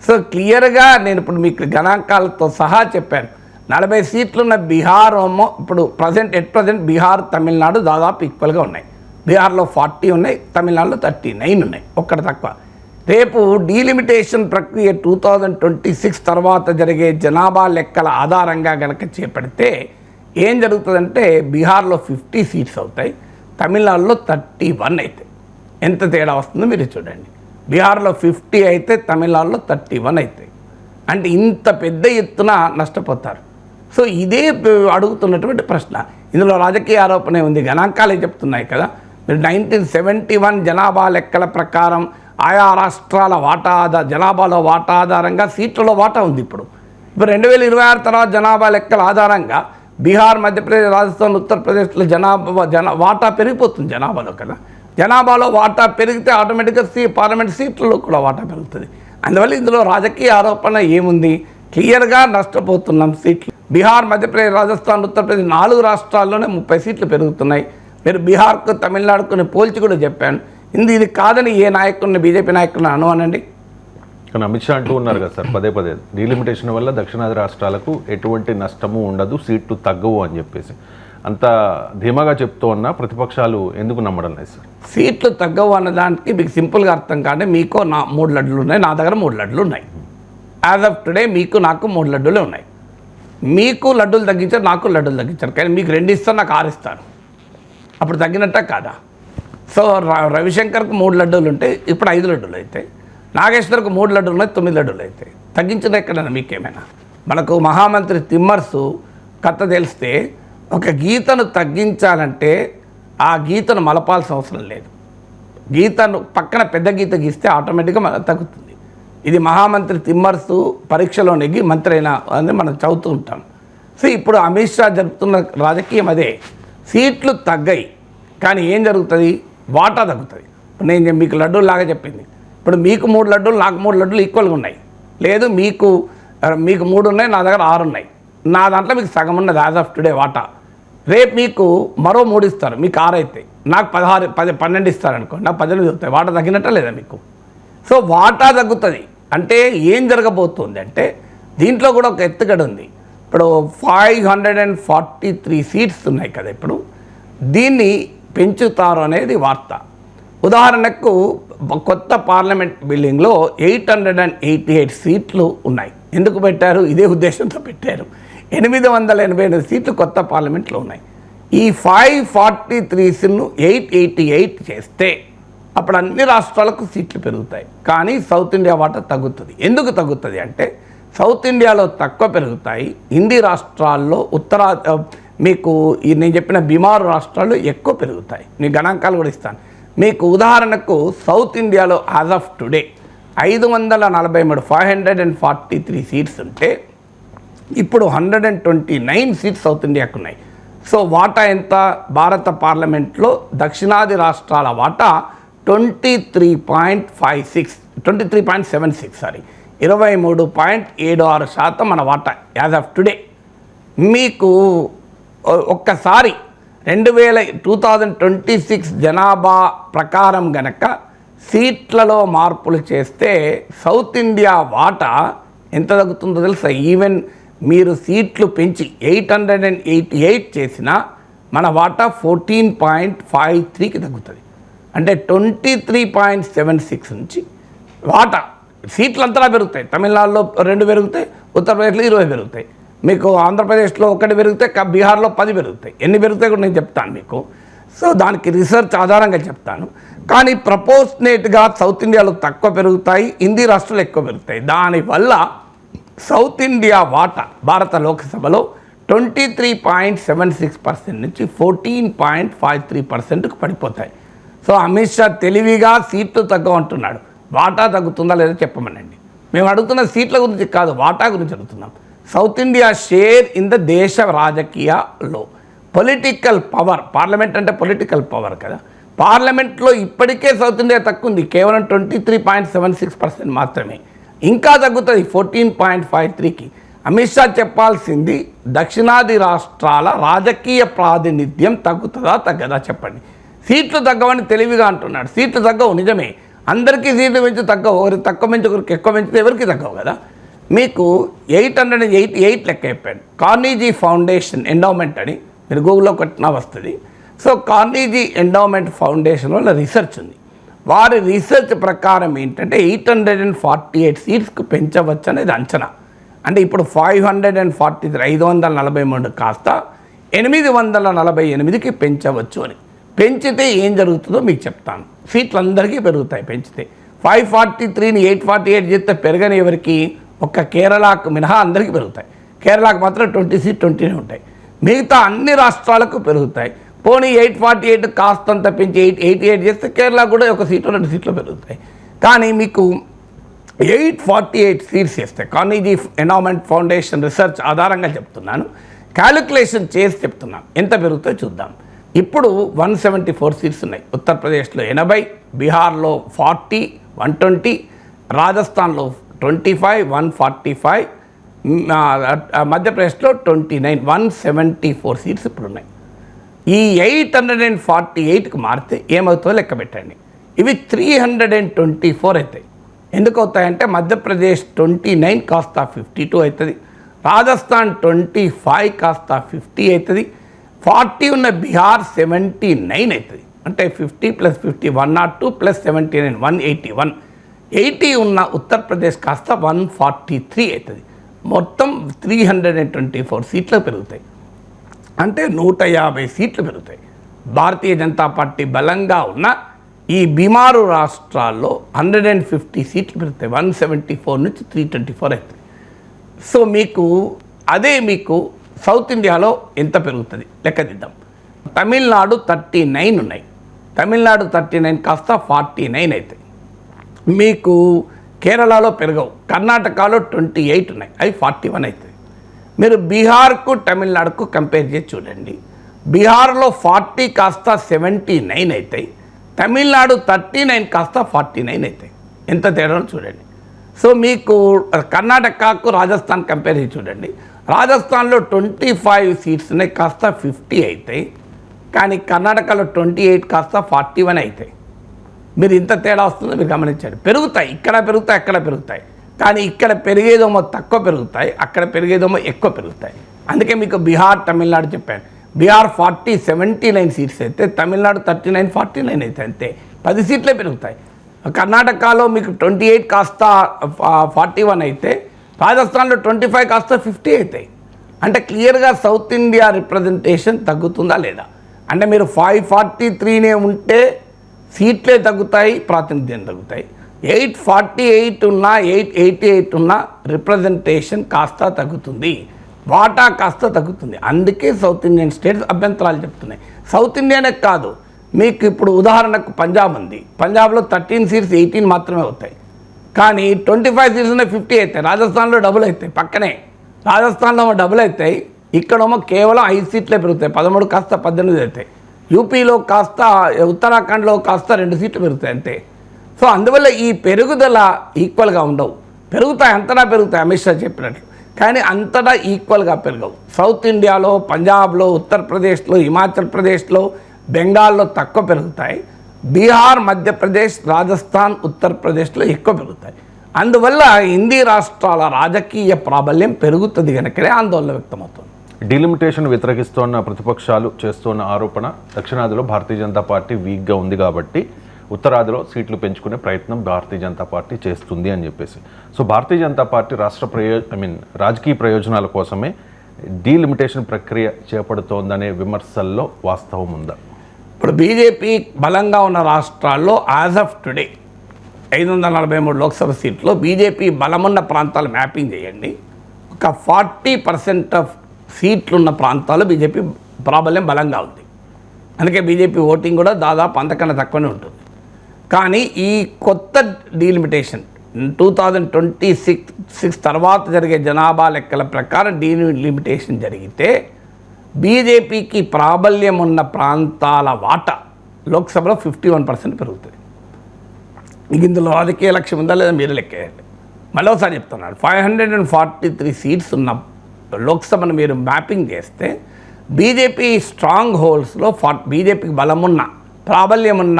సో క్లియర్గా నేను ఇప్పుడు మీకు గణాంకాలతో సహా చెప్పాను. 40 సీట్లున్న బీహార్ ఏమో ఇప్పుడు ప్రజెంట్ బీహార్, తమిళనాడు దాదాపు ఈక్వల్గా ఉన్నాయి. బీహార్లో 40 ఉన్నాయి, తమిళనాడులో 39 ఉన్నాయి, ఒక్కటి తక్కువ. రేపు డీలిమిటేషన్ ప్రక్రియ 2026 తర్వాత జరిగే జనాభా లెక్కల ఆధారంగా కనుక చేపడితే ఏం జరుగుతుందంటే, బీహార్లో 50 సీట్స్ అవుతాయి, తమిళనాడులో 31 అవుతాయి. ఎంత తేడా వస్తుందో మీరు చూడండి. బీహార్లో 50 అయితే తమిళనాడులో 31 అవుతాయి. అంటే ఇంత పెద్ద ఎత్తున నష్టపోతారు. సో ఇదే అడుగుతున్నటువంటి ప్రశ్న. ఇందులో రాజకీయ ఆరోపణ ఉంది, గణాంకాలే చెప్తున్నాయి కదా. మీరు 1971 జనాభా లెక్కల ప్రకారం ఆయా రాష్ట్రాల వాటా జనాభాలో వాటా ఆధారంగా సీట్లలో వాటా ఉంది. ఇప్పుడు 2026 తర్వాత జనాభా లెక్కల ఆధారంగా బీహార్, మధ్యప్రదేశ్, రాజస్థాన్, ఉత్తరప్రదేశ్లో వాటా పెరిగిపోతుంది జనాభాలో కదా. జనాభాలో వాటా పెరిగితే ఆటోమేటిక్గా పార్లమెంట్ సీట్లలో కూడా వాటా పెరుగుతుంది. అందువల్ల ఇందులో రాజకీయ ఆరోపణ ఏముంది? క్లియర్గా నష్టపోతున్నాం సీట్లు. బీహార్, మధ్యప్రదేశ్, రాజస్థాన్, ఉత్తరప్రదేశ్ 4 రాష్ట్రాల్లోనే 30 సీట్లు పెరుగుతున్నాయి. మీరు బీహార్కు, తమిళనాడుకు పోల్చి కూడా చెప్పాను. ఇది కాదని ఏ నాయకుడిని, బీజేపీ నాయకుడిని అనుమానండి. కానీ అమిత్ షా అంటూ ఉన్నారు కదా సార్ పదే డీలిమిటేషన్ వల్ల దక్షిణాది రాష్ట్రాలకు ఎటువంటి నష్టము ఉండదు, సీట్లు తగ్గవు అని చెప్పేసి అంత ధీమాగా చెప్తూ ఉన్నా ప్రతిపక్షాలు ఎందుకు నమ్మడం లేదు సార్? సీట్లు తగ్గవు అన్నదానికి మీకు సింపుల్గా అర్థం కాండి. మీకు 3 లడ్డులు ఉన్నాయి, నా దగ్గర 3 లడ్డులు ఉన్నాయి. యాజ్ ఆఫ్ టుడే నాకు 3 లడ్డులే ఉన్నాయి. మీకు లడ్డూలు తగ్గించారు, నాకు లడ్డూలు తగ్గించారు. కానీ మీకు 2 ఇస్తారు, నాకు 6 ఇస్తారు. అప్పుడు తగ్గినట్ట కాదా? సో రవిశంకర్కి 3 లడ్డూలు ఉంటాయి, ఇప్పుడు 5 లడ్డూలు అవుతాయి. నాగేశ్వర్కి 3 లడ్డూలు ఉన్నాయి, 9 లడ్డూలు అవుతాయి. తగ్గించిన ఎక్కడైనా మీకేమైనా? మనకు మహామంత్రి తిమ్మర్సు కథ తెలిస్తే ఒక గీతను తగ్గించాలంటే ఆ గీతను మలపాల్సిన అవసరం లేదు. గీతను పక్కన పెద్ద గీత గీస్తే ఆటోమేటిక్గా తగ్గుతుంది. ఇది మహామంత్రి తిమ్మర్సు పరీక్షలో నెగ్గి మంత్రి అయినా అని మనం చదువుతూ ఉంటాం. సో ఇప్పుడు అమిత్ షా జరుపుతున్న రాజకీయం అదే. సీట్లు తగ్గాయి కానీ ఏం జరుగుతుంది? వాటా తగ్గుతుంది. నేను మీకు లడ్డూలు లాగా చెప్పింది. ఇప్పుడు మీకు 3 లడ్డూలు, నాకు 3 లడ్డూలు ఈక్వల్గా ఉన్నాయి. లేదు మీకు 3 ఉన్నాయి, నా దగ్గర 6 ఉన్నాయి. నా దాంట్లో మీకు సగం ఉన్నది యాజ్ ఆఫ్ టుడే వాటా. రేపు మీకు మరో 3 ఇస్తారు, మీకు 6 అవుతాయి. నాకు 12 ఇస్తారు అనుకోండి, నాకు 18 అవుతాయి. వాటా తగ్గినట్ట లేదా మీకు? సో వాటా తగ్గుతుంది. అంటే ఏం జరగబోతుంది అంటే దీంట్లో కూడా ఒక ఎత్తుగడ ఉంది. ఇప్పుడు 543 సీట్స్ ఉన్నాయి కదా. ఇప్పుడు దీన్ని పెంచుతారు అనేది వార్త. ఉదాహరణకు కొత్త పార్లమెంట్ బిల్డింగ్లో 888 సీట్లు ఉన్నాయి. ఎందుకు పెట్టారు? ఇదే ఉద్దేశంతో పెట్టారు. 888 సీట్లు కొత్త పార్లమెంట్లో ఉన్నాయి. ఈ 543ను 888 చేస్తే అప్పుడు అన్ని రాష్ట్రాలకు సీట్లు పెరుగుతాయి. కానీ సౌత్ ఇండియా వాటా తగ్గుతుంది. ఎందుకు తగ్గుతుంది అంటే సౌత్ ఇండియాలో తక్కువ పెరుగుతాయి, హిందీ రాష్ట్రాల్లో మీకు నేను చెప్పిన బీమారు రాష్ట్రాల్లో ఎక్కువ పెరుగుతాయి. నేను గణాంకాలు కూడా ఇస్తాను మీకు. ఉదాహరణకు సౌత్ ఇండియాలో యాజ్ ఆఫ్ టుడే 543 సీట్స్ ఉంటే ఇప్పుడు 129 సీట్స్ సౌత్ ఇండియాకు ఉన్నాయి. సో వాటా ఎంత? భారత పార్లమెంట్లో దక్షిణాది రాష్ట్రాల వాటా 23.76 మన వాటా యాజ్ ఆఫ్ టుడే. మీకు ఒక్కసారి 2026 జనాభా ప్రకారం గనక సీట్లలో మార్పులు చేస్తే సౌత్ ఇండియా వాటా ఎంత తగ్గుతుందో తెలుసా? ఈవెన్ మీరు సీట్లు పెంచి 888 చేసినా మన వాటా 14.53కి తగ్గుతుంది. అంటే 23.76 నుంచి వాటా సీట్లు అంతలా పెరుగుతాయి. తమిళనాడులో 2 పెరుగుతాయి, ఉత్తరప్రదేశ్లో 20 పెరుగుతాయి, మీకు ఆంధ్రప్రదేశ్లో 1 పెరిగితే బీహార్లో 10 పెరుగుతాయి. ఎన్ని పెరుగుతాయి కూడా నేను చెప్తాను మీకు. సో దానికి రీసెర్చ్ ఆధారంగా చెప్తాను. కానీ ప్రపోర్షనేట్గా సౌత్ ఇండియాలో తక్కువ పెరుగుతాయి, హిందీ రాష్ట్రాలు ఎక్కువ పెరుగుతాయి. దానివల్ల సౌత్ ఇండియా వాటా భారత లోక్సభలో 23.76% నుంచి 14.53%కు పడిపోతాయి. సో అమిత్ షా తెలివిగా సీట్లు తగ్గమంటున్నాడు. వాటా తగ్గుతుందా లేదా చెప్పమనండి. మేము అడుగుతున్న సీట్ల గురించి కాదు, వాటా గురించి అడుగుతున్నాం. South India share in the దేశ రాజకీయాల్లో పొలిటికల్ పవర్, పార్లమెంట్ అంటే పొలిటికల్ పవర్ కదా. పార్లమెంట్లో ఇప్పటికే సౌత్ ఇండియా తక్కువ ఉంది, కేవలం 23.76% మాత్రమే. ఇంకా తగ్గుతుంది 14.53కి. అమిత్ షా చెప్పాల్సింది దక్షిణాది రాష్ట్రాల రాజకీయ ప్రాతినిధ్యం తగ్గుతుందా తగ్గదా చెప్పండి. సీట్లు తగ్గవని తెలివిగా అంటున్నాడు. సీట్లు తగ్గవు నిజమే, అందరికీ సీట్లు పెంచి తగ్గవు. ఒకరికి తక్కువ పెంచి ఒకరికి ఎక్కువ పెంచితే ఎవరికి తగ్గవు కదా. మీకు 888 లెక్క చెప్పాడు. కార్నీజీ ఫౌండేషన్ ఎండోమెంట్ అని మీరు గూగుల్లో కొట్టినా వస్తుంది. సో కార్నీజీ ఎండోమెంట్ ఫౌండేషన్ వల్ల రీసెర్చ్ ఉంది. వారి రీసెర్చ్ ప్రకారం ఏంటంటే 848 సీట్స్కు పెంచవచ్చు అనేది అంచనా. అంటే ఇప్పుడు 543 కాస్త 848కి పెంచవచ్చు అని. పెంచితే ఏం జరుగుతుందో మీకు చెప్తాను. సీట్లు అందరికీ పెరుగుతాయి పెంచితే. 543ని 848 చేస్తే పెరగని ఎవరికి ఒక్క కేరళకు మినహా అందరికీ పెరుగుతాయి. కేరళకు మాత్రం 20 ఉంటాయి. మిగతా అన్ని రాష్ట్రాలకు పెరుగుతాయి. పోనీ 848 కాస్తంత పెంచి 888 చేస్తే కేరళ కూడా ఒక సీటు 2 సీట్లు పెరుగుతాయి. కానీ మీకు 848 సీట్స్ చేస్తే కార్నెగీ ఎండోమెంట్ ఫౌండేషన్ రీసెర్చ్ ఆధారంగా చెప్తున్నాను, క్యాలిక్యులేషన్ చేసి చెప్తున్నాను ఎంత పెరుగుతాయో చూద్దాం. ఇప్పుడు 174 సీట్స్ ఉన్నాయి. ఉత్తరప్రదేశ్లో 80, బీహార్లో 40, 120, రాజస్థాన్లో 25, 145, మధ్యప్రదేశ్లో 29, 174 సీట్స్ ఇప్పుడు ఉన్నాయి. ఈ 848కి మారితే ఏమవుతుందో లెక్క పెట్టండి. ఇవి 324 అవుతాయి. ఎందుకు అవుతాయంటే మధ్యప్రదేశ్ 29 కాస్త 52 అవుతుంది, రాజస్థాన్ 25 కాస్త 50 అవుతుంది, 40 ఉన్న బీహార్ 79 అవుతుంది. అంటే 50 + 50 102 + 79 181, 80 ఉన్న ఉత్తరప్రదేశ్ కాస్త 143 అవుతుంది. మొత్తం 324 సీట్లు పెరుగుతాయి. అంటే 150 సీట్లు పెరుగుతాయి. భారతీయ జనతా పార్టీ బలంగా ఉన్న ఈ బీమారు రాష్ట్రాల్లో 150 సీట్లు పెరుగుతాయి. 174 నుంచి 324 అవుతుంది. సో మీకు సౌత్ ఇండియాలో ఎంత పెరుగుతుంది లెక్క దిద్దాం. తమిళనాడు 39 ఉన్నాయి. తమిళనాడు 39 కాస్త 49 అవుతాయి. మీకు కేరళలో పెరగవు. కర్ణాటకలో 28 ఉన్నాయి, అవి 41 అవుతుంది. మీరు బీహార్కు తమిళనాడుకు కంపేర్ చేసి చూడండి. బీహార్లో 40 కాస్త 79 అవుతాయి, తమిళనాడు 39 కాస్త 49 అవుతాయి. ఎంత తేడానో చూడండి. సో మీకు కర్ణాటకకు రాజస్థాన్ కంపేర్ చేసి చూడండి. రాజస్థాన్లో 25 సీట్స్ ఉన్నాయి, కాస్త 50 అవుతాయి. కానీ కర్ణాటకలో 28 కాస్త 41 అవుతాయి. మీరు ఇంత తేడా వస్తుందో మీరు గమనించండి. పెరుగుతాయి, ఇక్కడ పెరుగుతాయి, అక్కడ పెరుగుతాయి. కానీ ఇక్కడ పెరిగేదేమో తక్కువ పెరుగుతాయి, అక్కడ పెరిగేదేమో ఎక్కువ పెరుగుతాయి. అందుకే మీకు బీహార్ తమిళనాడు చెప్పాను. బీహార్ 40 79 సీట్స్ అయితే తమిళనాడు 39 49 అయితే అంతే, 10 సీట్లే పెరుగుతాయి. కర్ణాటకలో మీకు 28 కాస్త 41 అయితే రాజస్థాన్లో 25 కాస్త 50 అవుతాయి. అంటే క్లియర్గా సౌత్ ఇండియా రిప్రజెంటేషన్ తగ్గుతుందా లేదా? అంటే మీరు 543నే ఉంటే సీట్లే తగ్గుతాయి, ప్రాతినిధ్యం తగ్గుతాయి. 848 ఉన్నా 888 ఉన్నా రిప్రజెంటేషన్ కాస్త తగ్గుతుంది, వాటా కాస్త తగ్గుతుంది. అందుకే సౌత్ ఇండియన్ స్టేట్స్ అభ్యంతరాలు చెప్తున్నాయి. సౌత్ ఇండియానే కాదు, మీకు ఇప్పుడు ఉదాహరణకు పంజాబ్ ఉంది. పంజాబ్లో 13 సీట్స్ 18 మాత్రమే అవుతాయి. కానీ 25 సీట్స్ ఉన్నాయి, 50 అవుతాయి. రాజస్థాన్లో డబుల్ అవుతాయి. పక్కనే రాజస్థాన్లో డబుల్ అవుతాయి, ఇక్కడేమో కేవలం 5 సీట్లే పెరుగుతాయి, 13 కాస్త 18 అవుతాయి. యూపీలో కాస్త, ఉత్తరాఖండ్లో కాస్త 2 సీట్లు పెరుగుతాయి అంతే. సో అందువల్ల ఈ పెరుగుదల ఈక్వల్గా ఉండవు. పెరుగుతాయి, అంతటా పెరుగుతాయి అమిత్ షా చెప్పినట్లు, కానీ అంతటా ఈక్వల్గా పెరగవు. సౌత్ ఇండియాలో పంజాబ్లో, ఉత్తరప్రదేశ్లో, హిమాచల్ ప్రదేశ్లో, బెంగాల్లో తక్కువ పెరుగుతాయి. బీహార్, మధ్యప్రదేశ్, రాజస్థాన్, ఉత్తరప్రదేశ్లో ఎక్కువ పెరుగుతాయి. అందువల్ల హిందీ రాష్ట్రాల రాజకీయ ప్రాబల్యం పెరుగుతుంది కనుకనే ఆందోళన వ్యక్తమవుతుంది. డిలిమిటేషన్ వ్యతిరేకిస్తోన్న ప్రతిపక్షాలు చేస్తున్న ఆరోపణ దక్షిణాదిలో భారతీయ జనతా పార్టీ వీక్గా ఉంది కాబట్టి ఉత్తరాదిలో సీట్లు పెంచుకునే ప్రయత్నం భారతీయ జనతా పార్టీ చేస్తుంది అని చెప్పేసి. సో భారతీయ జనతా పార్టీ రాజకీయ ప్రయోజనాల కోసమే డీలిమిటేషన్ ప్రక్రియ చేపడుతోందనే విమర్శల్లో వాస్తవం ఉందా? ఇప్పుడు బీజేపీ బలంగా ఉన్న రాష్ట్రాల్లో యాజ్ ఆఫ్ టుడే 543 లోక్సభ సీట్లో బీజేపీ బలమున్న ప్రాంతాలు మ్యాపింగ్ చేయండి. ఒక 40% ఆఫ్ సీట్లున్న ప్రాంతాల్లో బీజేపీ ప్రాబల్యం బలంగా ఉంది. అందుకే బీజేపీ ఓటింగ్ కూడా దాదాపు అంతకన్నా తక్కువనే ఉంటుంది. కానీ ఈ కొత్త డీలిమిటేషన్ 2026 తర్వాత జరిగే జనాభా లెక్కల ప్రకారం డీలిమిటేషన్ జరిగితే బీజేపీకి ప్రాబల్యం ఉన్న ప్రాంతాల వాటా లోక్సభలో 51% పెరుగుతుంది. ఇందులో రాజకీయ లక్ష్యం ఉందా లేదా మీరు లెక్కేయండి. మళ్ళీ ఒకసారి చెప్తున్నాను, 543 సీట్స్ ఉన్న లోక్సభను మీరు మ్యాపింగ్ చేస్తే బీజేపీ స్ట్రాంగ్ హోల్డ్స్లో బీజేపీకి బలమున్న, ప్రాబల్యం ఉన్న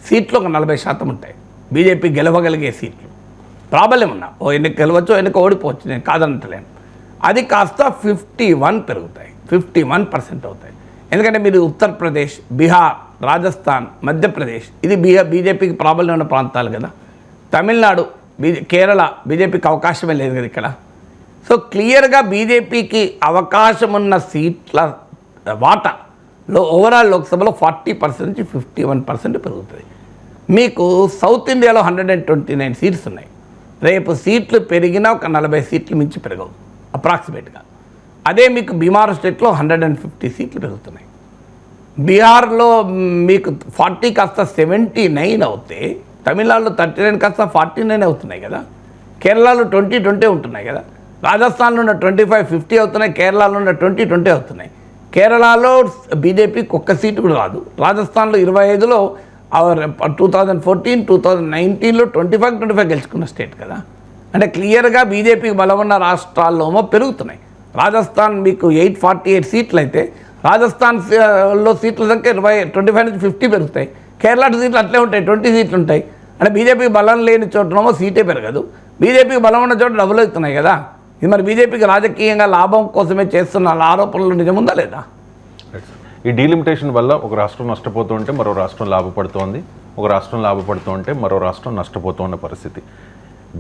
సీట్లు ఒక 40% ఉంటాయి. బీజేపీ గెలవగలిగే సీట్లు ప్రాబల్యం ఉన్న, ఎన్నిక గెలవచ్చు, ఎన్నిక ఓడిపోవచ్చు, నేను కాదంటలేను. అది కాస్త 51 పెరుగుతాయి, 51% అవుతాయి. ఎందుకంటే మీరు ఉత్తరప్రదేశ్, బీహార్, రాజస్థాన్, మధ్యప్రదేశ్ ఇది బీజేపీకి ప్రాబల్యం ఉన్న ప్రాంతాలు కదా. తమిళనాడు, కేరళ బీజేపీకి అవకాశమే లేదు కదా ఇక్కడ. సో క్లియర్గా బీజేపీకి అవకాశం ఉన్న సీట్ల వాటాలో ఓవరాల్ లోక్సభలో 40% నుంచి 51% పెరుగుతుంది. మీకు సౌత్ ఇండియాలో 129 సీట్స్ ఉన్నాయి. రేపు సీట్లు పెరిగినా ఒక 40 సీట్లు మించి పెరగవు అప్రాక్సిమేట్గా. అదే మీకు బీహార్ స్టేట్లో 150 సీట్లు పెరుగుతున్నాయి. బీహార్లో మీకు 40 కాస్త 79 అవుతే తమిళనాడులో 39 కాస్త 49 అవుతున్నాయి కదా. కేరళలో 20 ఉంటున్నాయి కదా. రాజస్థాన్లో ఉన్న 25-50 అవుతున్నాయి. కేరళలో ఉన్న 20 అవుతున్నాయి. కేరళలో బీజేపీకి ఒక్క సీటు కూడా రాదు. రాజస్థాన్లో 25లో 2014, 2019లో 25 గెలుచుకున్న స్టేట్ కదా. అంటే క్లియర్గా బీజేపీకి బలం ఉన్న రాష్ట్రాల్లోమో పెరుగుతున్నాయి. రాజస్థాన్ మీకు 848 సీట్లు అయితే రాజస్థాన్లో సీట్ల సంఖ్య 25 నుంచి 50 పెరుగుతాయి. కేరళ సీట్లు అట్లే ఉంటాయి, 20 సీట్లు ఉంటాయి. అంటే బీజేపీకి బలం లేని చోటనేమో సీటే పెరగదు, బీజేపీకి బలం ఉన్న చోట డబుల్ అవుతున్నాయి కదా. ఇది మరి బీజేపీకి రాజకీయంగా లాభం కోసమే చేస్తున్న ఆరోపణలు నిజముందా లేదా? ఈ డీలిమిటేషన్ వల్ల ఒక రాష్ట్రం నష్టపోతూ ఉంటే మరో రాష్ట్రం లాభపడుతోంది, ఒక రాష్ట్రం లాభపడుతూ ఉంటే మరో రాష్ట్రం నష్టపోతున్న పరిస్థితి.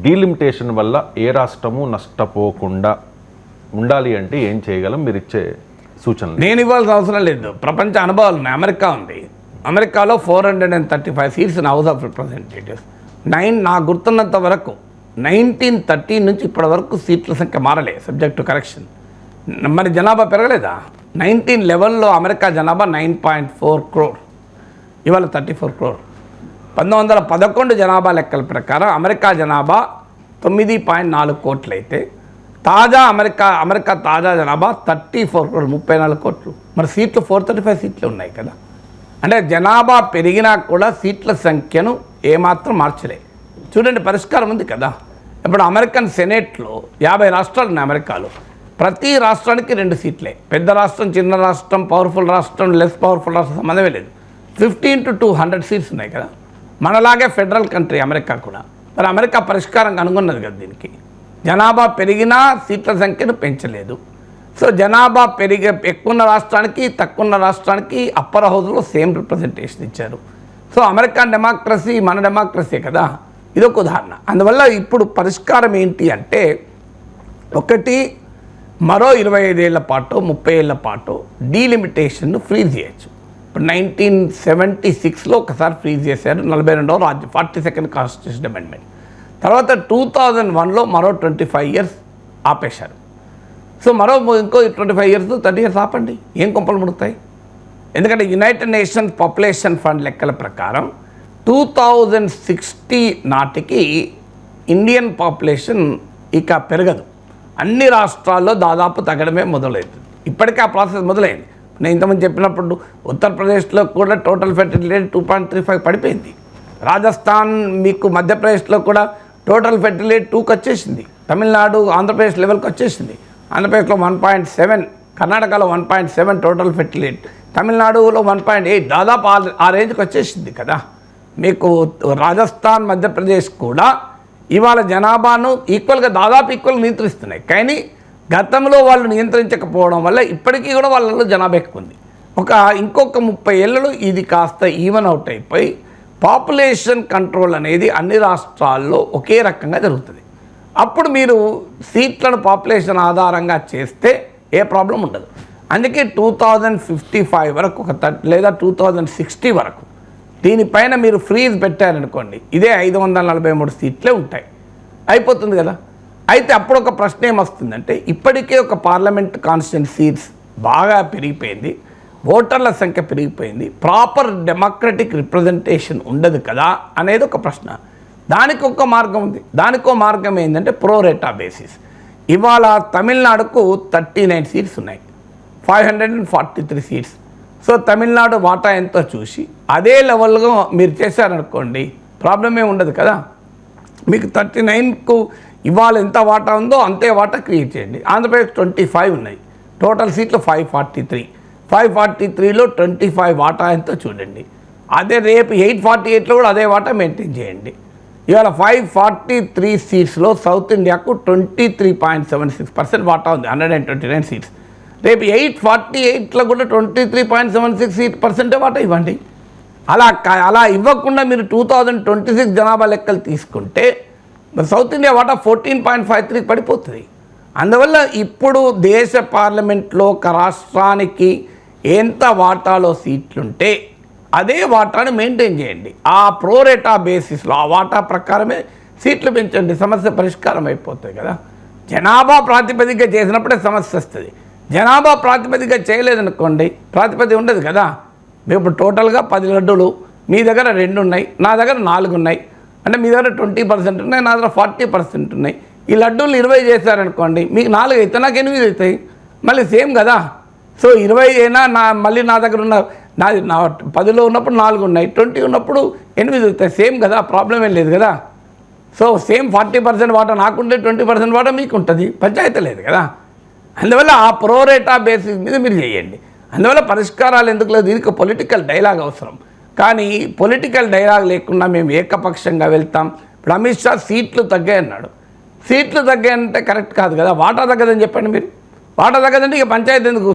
డీలిమిటేషన్ వల్ల ఏ రాష్ట్రము నష్టపోకుండా ఉండాలి అంటే ఏం చేయగలం? మీరు ఇచ్చే సూచనలు. నేను ఇవ్వాల్సిన అవసరం లేదు, ప్రపంచ అనుభవాలు ఉన్నాయి. అమెరికా ఉంది, అమెరికాలో 435 seats in house of representatives. నాకు గుర్తున్నంత వరకు 1913 నుంచి ఇప్పటి వరకు సీట్ల సంఖ్య మారలే, సబ్జెక్ట్ టు కరెక్షన్. మరి జనాభా పెరగలేదా? 1911లో అమెరికా జనాభా 9.4 crore, ఇవాళ 34 crore. 1911 జనాభా లెక్కల ప్రకారం అమెరికా జనాభా 9.4 కోట్లు అయితే తాజా అమెరికా తాజా జనాభా 34 crore, 34 కోట్లు. మరి సీట్లు 435 సీట్లు ఉన్నాయి కదా. అంటే జనాభా పెరిగినా కూడా సీట్ల సంఖ్యను ఏమాత్రం మార్చలే. చూడండి, పరిష్కారం ఉంది కదా. ఇప్పుడు అమెరికన్ సెనేట్లో 50 రాష్ట్రాలు ఉన్నాయి అమెరికాలో. ప్రతి రాష్ట్రానికి 2 సీట్లే. పెద్ద రాష్ట్రం, చిన్న రాష్ట్రం, పవర్ఫుల్ రాష్ట్రం, లెస్ పవర్ఫుల్ రాష్ట్రం సంబంధమే లేదు. 15 to 200 సీట్స్ ఉన్నాయి కదా. మనలాగే ఫెడరల్ కంట్రీ అమెరికా కూడా. మరి అమెరికా పరిష్కారం కనుగొన్నది కదా దీనికి. జనాభా పెరిగినా సీట్ల సంఖ్యను పెంచలేదు. సో జనాభా ఎక్కువ రాష్ట్రానికి తక్కువ రాష్ట్రానికి అప్పర్ హౌస్లో సేమ్ రిప్రజెంటేషన్ ఇచ్చారు. సో అమెరికన్ డెమోక్రసీ మన డెమోక్రసీ కదా, ఇదొక ఉదాహరణ. అందువల్ల ఇప్పుడు పరిష్కారం ఏంటి అంటే, ఒకటి, మరో 25 ఏళ్ల పాటు 30 ఏళ్ల పాటు డీలిమిటేషన్ను ఫ్రీజ్ చేయొచ్చు. ఇప్పుడు 1976లో ఒకసారి ఫ్రీజ్ చేశారు, 42వ రాజ్యం 42nd కాన్స్టిట్యూషన్ అమెండ్మెంట్. తర్వాత 2001లో మరో 25 years ఆపేశారు. సో ఇంకో 25 years 30 years ఆపండి, ఏం కొంపలు ముడుతాయి? ఎందుకంటే యునైటెడ్ నేషన్స్ పాపులేషన్ ఫండ్ లెక్కల ప్రకారం 2060 నాటికి ఇండియన్ పాపులేషన్ ఇక పెరగదు. అన్ని రాష్ట్రాల్లో దాదాపు తగ్గడమే మొదలవుతుంది. ఇప్పటికే ఆ ప్రాసెస్ మొదలైంది. నేను ఇంతకుముందు చెప్పినప్పుడు ఉత్తరప్రదేశ్లో కూడా టోటల్ ఫెర్టిలిటీ రేట్ 2.35 పడిపోయింది. రాజస్థాన్, మీకు మధ్యప్రదేశ్లో కూడా టోటల్ ఫెర్టిలిటీ 2కి వచ్చేసింది. తమిళనాడు, ఆంధ్రప్రదేశ్ లెవెల్కి వచ్చేసింది. ఆంధ్రప్రదేశ్లో 1.7, కర్ణాటకలో 1.7 టోటల్ ఫెర్టిలిటీ, తమిళనాడులో 1.8, దాదాపు ఆ రేంజ్కి వచ్చేసింది కదా. మీకు రాజస్థాన్, మధ్యప్రదేశ్ కూడా ఇవాళ జనాభాను దాదాపు ఈక్వల్గా నియంత్రిస్తున్నాయి. కానీ గతంలో వాళ్ళు నియంత్రించకపోవడం వల్ల ఇప్పటికీ కూడా వాళ్ళలో జనాభా ఎక్కువ ఉంది. ఇంకొక 30 ఏళ్ళలో ఇది కాస్త ఈవెన్ అవుట్ అయిపోయి పాపులేషన్ కంట్రోల్ అనేది అన్ని రాష్ట్రాల్లో ఒకే రకంగా జరుగుతుంది. అప్పుడు మీరు సీట్లను పాపులేషన్ ఆధారంగా చేస్తే ఏ ప్రాబ్లం ఉండదు. అందుకే 2055 వరకు లేదా 2060 వరకు దీనిపైన మీరు ఫ్రీజ్ పెట్టారనుకోండి, ఇదే 543 సీట్లే ఉంటాయి, అయిపోతుంది కదా. అయితే అప్పుడు ఒక ప్రశ్న ఏమొస్తుందంటే, ఇప్పటికే ఒక పార్లమెంట్ కాన్స్టిట్యూన్సీ సీట్స్ బాగా పెరిగిపోయింది, ఓటర్ల సంఖ్య పెరిగిపోయింది, ప్రాపర్ డెమోక్రటిక్ రిప్రజెంటేషన్ ఉండదు కదా అనేది ఒక ప్రశ్న. దానికి ఒక మార్గం ఉంది. దానికో మార్గం ఏంటంటే ప్రోరేటా బేసిస్. ఇవాళ తమిళనాడుకు 39 సీట్స్ ఉన్నాయి, 543 సీట్స్. సో తమిళనాడు వాటా ఎంతో చూసి అదే లెవెల్గా మీరు చేశారనుకోండి, ప్రాబ్లమే ఉండదు కదా. మీకు 39కు ఇవాళ ఎంత వాటా ఉందో అంతే వాటా క్రియేట్ చేయండి. ఆంధ్రప్రదేశ్ 25 ఉన్నాయి, టోటల్ సీట్లు 543లో 25 వాటా ఎంతో చూడండి. అదే రేపు 848లో కూడా అదే వాటా మెయింటైన్ చేయండి. ఇవాళ 543 సీట్స్లో సౌత్ ఇండియాకు 23.76% వాటా ఉంది, 129 సీట్స్. రేపు 848లో కూడా 23.76% వాటా ఇవ్వండి. అలా ఇవ్వకుండా మీరు 2026 జనాభా లెక్కలు తీసుకుంటే మరి సౌత్ ఇండియా వాటా 14.53 పడిపోతుంది. అందువల్ల ఇప్పుడు దేశ పార్లమెంట్లో ఒక రాష్ట్రానికి ఎంత వాటాలో సీట్లుంటే అదే వాటాను మెయింటైన్ చేయండి. ఆ ప్రోరేటా బేసిస్లో ఆ వాటా ప్రకారమే సీట్లు పెంచండి, సమస్య పరిష్కారం అయిపోతుంది కదా. జనాభా ప్రాతిపదిక చేసినప్పుడే సమస్య వస్తుంది. జనాభా ప్రాతిపదిక చేయలేదనుకోండి, ప్రాతిపదిక ఉండదు కదా. మేము ఇప్పుడు టోటల్గా 10 లడ్డూలు, మీ దగ్గర 2 ఉన్నాయి, నా దగ్గర 4 ఉన్నాయి, అంటే మీ దగ్గర 20% ఉన్నాయి, నా దగ్గర 40% ఉన్నాయి. ఈ లడ్డూలు 20 చేశారనుకోండి, మీకు 4 అయితే నాకు 8 అవుతాయి, మళ్ళీ సేమ్ కదా. సో 20 అయినా మళ్ళీ నా దగ్గర ఉన్న నా 10లో ఉన్నప్పుడు 4 ఉన్నాయి, 20 ఉన్నప్పుడు 8 అవుతాయి, సేమ్ కదా, ప్రాబ్లం ఏం లేదు కదా. సో సేమ్ 40% వాటా నాకుంటే 20% వాటా మీకు ఉంటుంది, పంచాయతీ లేదు కదా. అందువల్ల ఆ ప్రోరేటా బేసిస్ మీద మీరు చేయండి. అందువల్ల పరిష్కారాలు ఎందుకు లేదు, దీనికి పొలిటికల్ డైలాగ్ అవసరం. కానీ పొలిటికల్ డైలాగ్ లేకుండా మేము ఏకపక్షంగా వెళ్తాం. ఇప్పుడు అమిత్ షా సీట్లు తగ్గాయి అన్నాడు. సీట్లు తగ్గాయంటే కరెక్ట్ కాదు కదా. వాటా తగ్గదని చెప్పండి మీరు. వాటా తగ్గదంటే ఇక పంచాయతీ ఎందుకు